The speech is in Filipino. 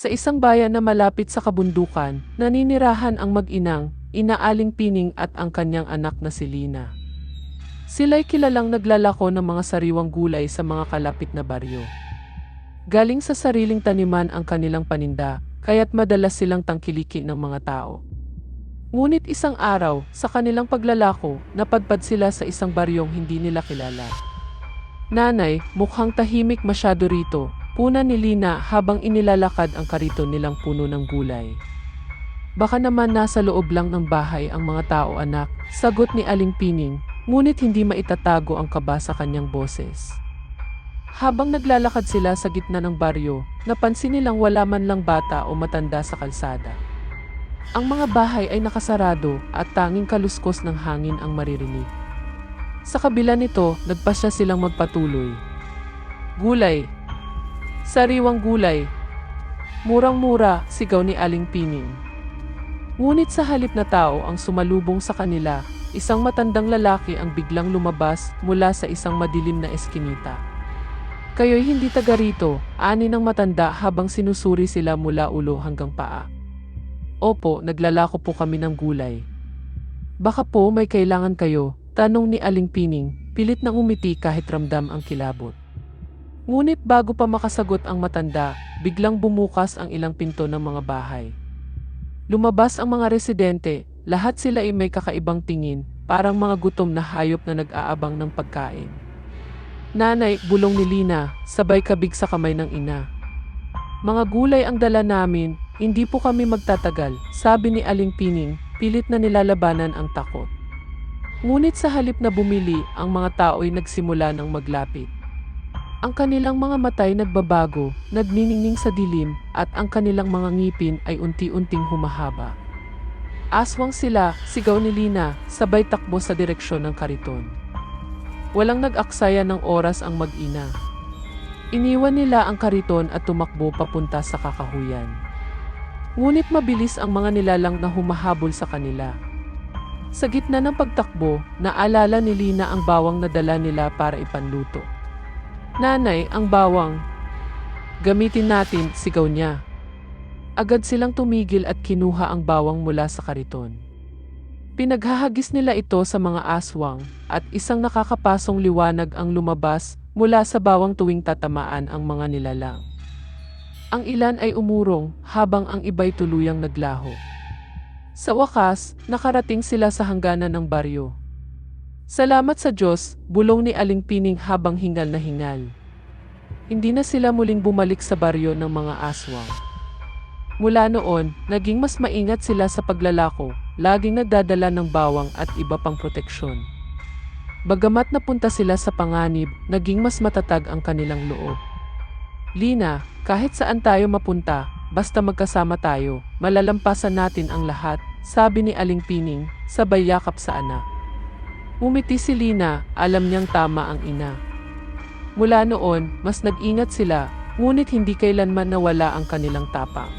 Sa isang bayan na malapit sa kabundukan, naninirahan ang mag-inang, Ina Aling Pining at ang kanyang anak na si Lina. Sila'y kilalang naglalako ng mga sariwang gulay sa mga kalapit na baryo. Galing sa sariling taniman ang kanilang paninda, kaya't madalas silang tangkiliki ng mga tao. Ngunit isang araw, sa kanilang paglalako, napadpad sila sa isang baryong hindi nila kilala. Nanay, mukhang tahimik masyado rito, puna ni Lina habang inilalakad ang kariton nilang puno ng gulay. Baka naman nasa loob lang ng bahay ang mga tao, anak, sagot ni Aling Pining, ngunit hindi maitatago ang kaba sa kanyang boses. Habang naglalakad sila sa gitna ng baryo, napansin nilang wala man lang bata o matanda sa kalsada. Ang mga bahay ay nakasarado at tanging kaluskos ng hangin ang maririnig. Sa kabila nito, nagpasya silang magpatuloy. Gulay. Sariwang gulay. Murang-mura, sigaw ni Aling Pining. Ngunit sa halip na tao ang sumalubong sa kanila, isang matandang lalaki ang biglang lumabas mula sa isang madilim na eskinita. Kayo'y hindi taga rito, ani ng matanda habang sinusuri sila mula ulo hanggang paa. Opo, naglalako po kami ng gulay. Baka po may kailangan kayo, tanong ni Aling Pining, pilit na umiti kahit ramdam ang kilabot. Ngunit bago pa makasagot ang matanda, biglang bumukas ang ilang pinto ng mga bahay. Lumabas ang mga residente, lahat sila ay may kakaibang tingin, parang mga gutom na hayop na nag-aabang ng pagkain. Nanay, bulong ni Lina, sabay kabig sa kamay ng ina. Mga gulay ang dala namin, hindi po kami magtatagal, sabi ni Aling Pining, pilit na nilalabanan ang takot. Ngunit sa halip na bumili, ang mga tao ay nagsimula ng maglapit. Ang kanilang mga matay nagbabago, nagniningning sa dilim, at ang kanilang mga ngipin ay unti-unting humahaba. Aswang sila, sigaw ni Lina, sabay takbo sa direksyon ng kariton. Walang nag-aksaya ng oras ang mag-ina. Iniwan nila ang kariton at tumakbo papunta sa kakahuyan. Ngunit mabilis ang mga nilalang na humahabol sa kanila. Sa gitna ng pagtakbo, naalala ni Lina ang bawang na dala nila para ipanluto. Nanay, ang bawang. Gamitin natin, sigaw niya. Agad silang tumigil at kinuha ang bawang mula sa kariton. Pinaghahagis nila ito sa mga aswang at isang nakakapasong liwanag ang lumabas mula sa bawang tuwing tatamaan ang mga nilalang. Ang ilan ay umurong habang ang iba'y tuluyang naglaho. Sa wakas, nakarating sila sa hangganan ng baryo. Salamat sa Diyos, bulong ni Aling Pining habang hingal na hingal. Hindi na sila muling bumalik sa baryo ng mga aswang. Mula noon, naging mas maingat sila sa paglalako, laging nagdadala ng bawang at iba pang proteksyon. Bagamat napunta sila sa panganib, naging mas matatag ang kanilang loob. Lina, kahit saan tayo mapunta, basta magkasama tayo, malalampasan natin ang lahat, sabi ni Aling Pining, sabay yakap sa anak. Umiti si Lina, alam niyang tama ang ina. Mula noon, mas nag-ingat sila, ngunit hindi kailanman nawala ang kanilang tapang.